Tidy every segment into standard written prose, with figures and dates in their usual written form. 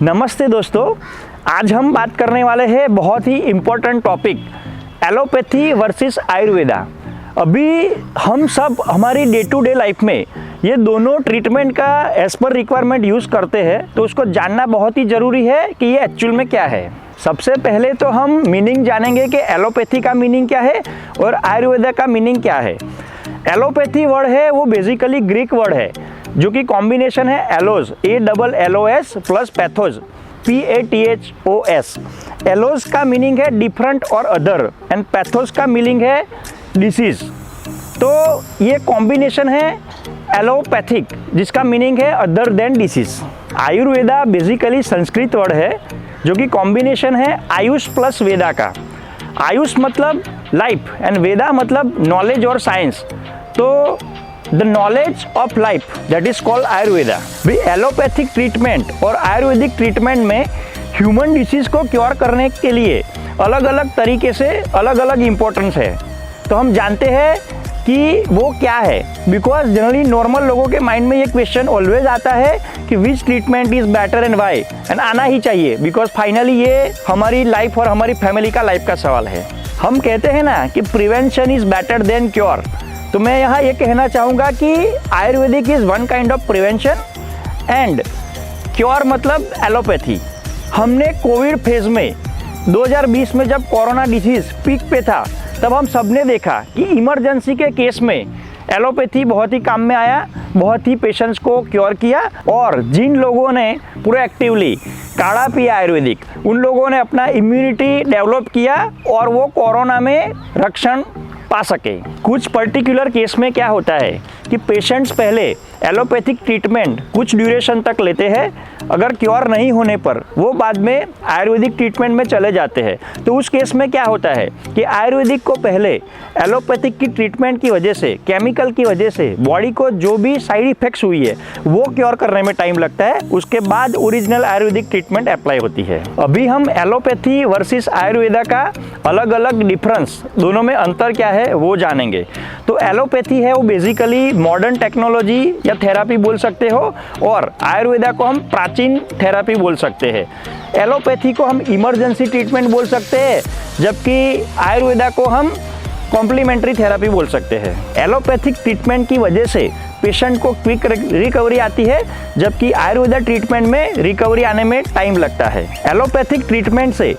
नमस्ते दोस्तों, आज हम बात करने वाले हैं बहुत ही important topic allopathy versus Ayurveda. अभी हम सब हमारी डे टू डे लाइफ में ये दोनों ट्रीटमेंट का एज पर रिक्वायरमेंट यूज़ करते हैं, तो उसको जानना बहुत ही ज़रूरी है कि ये एक्चुअल में क्या है। सबसे पहले तो हम मीनिंग जानेंगे कि एलोपैथी का मीनिंग क्या है और आयुर्वेदा का मीनिंग क्या है। एलोपैथी वर्ड है वो बेसिकली ग्रीक वर्ड है जो कि कॉम्बिनेशन है एलोज ALLOS प्लस पैथोज PATHOS। एलोज का मीनिंग है डिफरेंट और अदर एंड पैथोज का मीनिंग है डिसीज। तो ये कॉम्बिनेशन है एलोपैथिक जिसका मीनिंग है other than disease. Ayurveda basically Sanskrit word है जो कि कॉम्बिनेशन है आयुष प्लस वेदा का। आयुष मतलब लाइफ एंड वेदा मतलब नॉलेज और साइंस। तो the knowledge of life that is called Ayurveda. भी एलोपैथिक ट्रीटमेंट और आयुर्वेदिक ट्रीटमेंट में ह्यूमन डिसीज को क्योर करने के लिए अलग अलग तरीके से अलग अलग इम्पोर्टेंस है। तो हम जानते हैं कि वो क्या है, बिकॉज जनरली नॉर्मल लोगों के माइंड में ये क्वेश्चन ऑलवेज आता है कि which treatment is better and why, and आना ही चाहिए बिकॉज फाइनली ये हमारी लाइफ और हमारी फैमिली का लाइफ का सवाल है। हम कहते हैं ना कि prevention is better than cure, तो मैं यहाँ ये कहना चाहूँगा कि Ayurvedic is one kind of prevention and cure मतलब एलोपैथी। हमने कोविड फेज में 2020 में जब कोरोना डिसीज़ पीक पे था तब हम सब ने देखा कि इमरजेंसी के केस में एलोपैथी बहुत ही काम में आया, बहुत ही पेशेंट्स को क्योर किया। और जिन लोगों ने पूरे एक्टिवली काढ़ा पिया आयुर्वेदिक, उन लोगों ने अपना इम्यूनिटी डेवलप किया और वो कोरोना में रक्षण पा सके। कुछ पर्टिकुलर केस में क्या होता है कि पेशेंट्स पहले एलोपैथिक ट्रीटमेंट कुछ ड्यूरेशन तक लेते हैं, अगर क्योर नहीं होने पर वो बाद में आयुर्वेदिक ट्रीटमेंट में चले जाते हैं। तो उस केस में क्या होता है कि आयुर्वेदिक को पहले एलोपैथिक की ट्रीटमेंट की वजह से, केमिकल की वजह से बॉडी को जो भी साइड इफेक्ट्स हुई है वो क्योर करने में टाइम लगता है, उसके बाद ओरिजिनल आयुर्वेदिक ट्रीटमेंट अप्लाई होती है। अभी हम एलोपैथी वर्सेस आयुर्वेदा का अलग अलग डिफरेंस, दोनों में अंतर क्या है वो जानेंगे। तो एलोपैथी है वो बेसिकली मॉडर्न टेक्नोलॉजी या थेरापी बोल सकते हो, और आयुर्वेदा को हम प्राचीन थेरापी बोल सकते हैं। एलोपैथी को हम इमरजेंसी ट्रीटमेंट बोल सकते हैं, जबकि आयुर्वेदा को हम कॉम्प्लीमेंट्री थेरापी बोल सकते हैं। एलोपैथिक ट्रीटमेंट की वजह से पेशेंट को क्विक रिकवरी आती है, जबकि आयुर्वेदा ट्रीटमेंट में रिकवरी आने में टाइम लगता है। एलोपैथिक ट्रीटमेंट से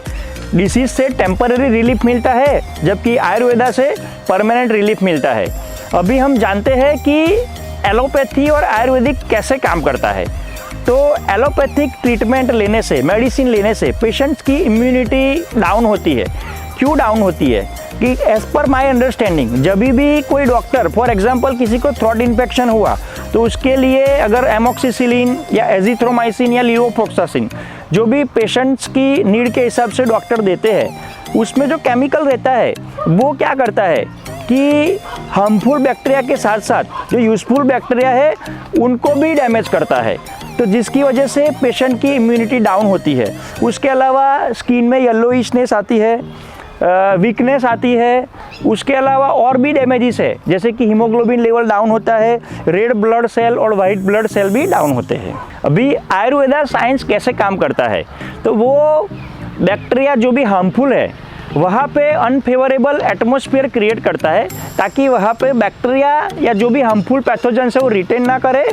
डिसीज से टेम्पररी रिलीफ मिलता है, जबकि आयुर्वेदा से परमानेंट रिलीफ मिलता है। अभी हम जानते हैं कि एलोपैथी और आयुर्वेदिक कैसे काम करता है। तो एलोपैथिक ट्रीटमेंट लेने से, मेडिसिन लेने से पेशेंट्स की इम्यूनिटी डाउन होती है। क्यों डाउन होती है कि एज पर माई अंडरस्टैंडिंग, जब भी कोई डॉक्टर फॉर एग्जांपल किसी को थ्रोट इन्फेक्शन हुआ तो उसके लिए अगर एमोक्सिसिलिन या एजिथ्रोमाइसिन या लीवोफ्लॉक्सासिन जो भी पेशेंट्स की नीड के हिसाब से डॉक्टर देते हैं, उसमें जो केमिकल रहता है वो क्या करता है कि हार्मफुल बैक्टीरिया के साथ साथ जो यूजफुल बैक्टीरिया है उनको भी डैमेज करता है, तो जिसकी वजह से पेशेंट की इम्यूनिटी डाउन होती है। उसके अलावा स्किन में येलोइशनेस आती है, वीकनेस आती है। उसके अलावा और भी डैमेजेस है, जैसे कि हीमोग्लोबिन लेवल डाउन होता है, रेड ब्लड सेल और वाइट ब्लड सेल भी डाउन होते हैं। अभी आयुर्वेदा साइंस कैसे काम करता है, तो वो बैक्टीरिया जो भी हार्मफुल है वहाँ पे अनफेवरेबल एटमॉस्फेयर क्रिएट करता है, ताकि वहाँ पे बैक्टीरिया या जो भी हार्मफुल पैथोजन है वो रिटेन ना करे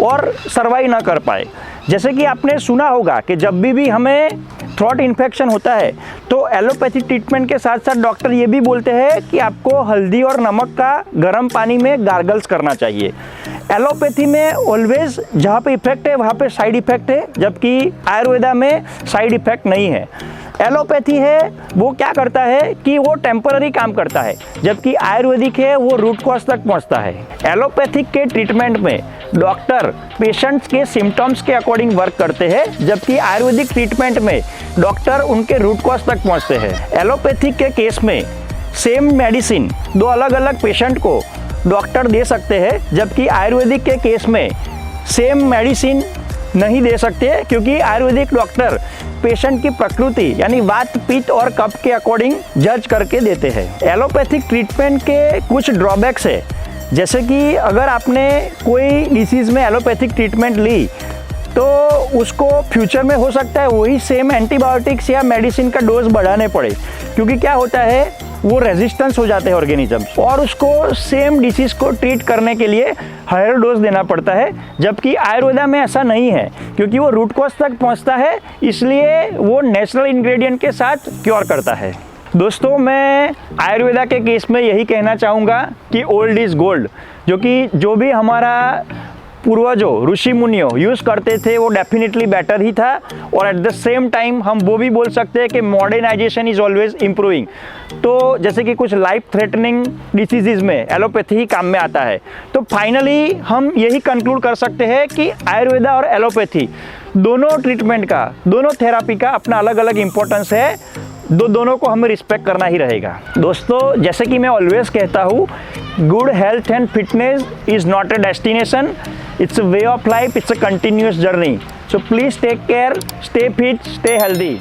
और सर्वाइव ना कर पाए। जैसे कि आपने सुना होगा कि जब भी हमें थ्रोट इन्फेक्शन होता है तो एलोपैथी ट्रीटमेंट के साथ साथ डॉक्टर ये भी बोलते हैं कि आपको हल्दी और नमक का गर्म पानी में गार्गल्स करना चाहिए। एलोपैथी में ऑलवेज जहाँ पे इफेक्ट है वहाँ पे साइड इफेक्ट है, जबकि आयुर्वेदा में साइड इफेक्ट नहीं है। एलोपैथी है वो क्या करता है कि वो टेम्पररी काम करता है, जबकि आयुर्वेदिक है वो रूट कॉज तक पहुंचता है। एलोपैथिक के ट्रीटमेंट में डॉक्टर पेशेंट्स के सिम्टम्स के अकॉर्डिंग वर्क करते हैं, जबकि आयुर्वेदिक ट्रीटमेंट में डॉक्टर उनके रूट कॉज तक पहुंचते हैं। एलोपैथिक के केस में सेम मेडिसिन दो अलग अलग पेशेंट को डॉक्टर दे सकते हैं, जबकि आयुर्वेदिक के केस में सेम मेडिसिन नहीं दे सकते, क्योंकि आयुर्वेदिक डॉक्टर पेशेंट की प्रकृति यानी वात पित्त और कफ के अकॉर्डिंग जज करके देते हैं। एलोपैथिक ट्रीटमेंट के कुछ ड्रॉबैक्स है, जैसे कि अगर आपने कोई डिसीज़ में एलोपैथिक ट्रीटमेंट ली तो उसको फ्यूचर में हो सकता है वही सेम एंटीबायोटिक्स या मेडिसिन का डोज बढ़ाने पड़े, क्योंकि क्या होता है वो रेजिस्टेंस हो जाते हैं ऑर्गेनिजम्स और उसको सेम डिसीज को ट्रीट करने के लिए हायर डोज देना पड़ता है। जबकि आयुर्वेदा में ऐसा नहीं है, क्योंकि वो रूट कॉज तक पहुंचता है, इसलिए वो नेचुरल इंग्रेडिएंट के साथ क्योर करता है। दोस्तों, मैं आयुर्वेदा के केस में यही कहना चाहूँगा कि ओल्ड इज़ गोल्ड, जो भी हमारा पूर्वजों ऋषि मुनियों यूज़ करते थे वो डेफिनेटली बेटर ही था। और एट द सेम टाइम हम वो भी बोल सकते हैं कि मॉडर्नाइजेशन इज़ ऑलवेज इम्प्रूविंग। तो जैसे कि कुछ लाइफ थ्रेटनिंग डिसीजेज में एलोपैथी ही काम में आता है। तो फाइनली हम यही कंक्लूड कर सकते हैं कि आयुर्वेदा और एलोपैथी दोनों ट्रीटमेंट का, दोनों थेरापी का अपना अलग अलग इम्पोर्टेंस है। दोनों को हमें रिस्पेक्ट करना ही रहेगा। दोस्तों, जैसे कि मैं ऑलवेज कहता हूँ, good health and fitness is not a destination, it's a way of life, it's a continuous journey. So please take care, stay fit, stay healthy.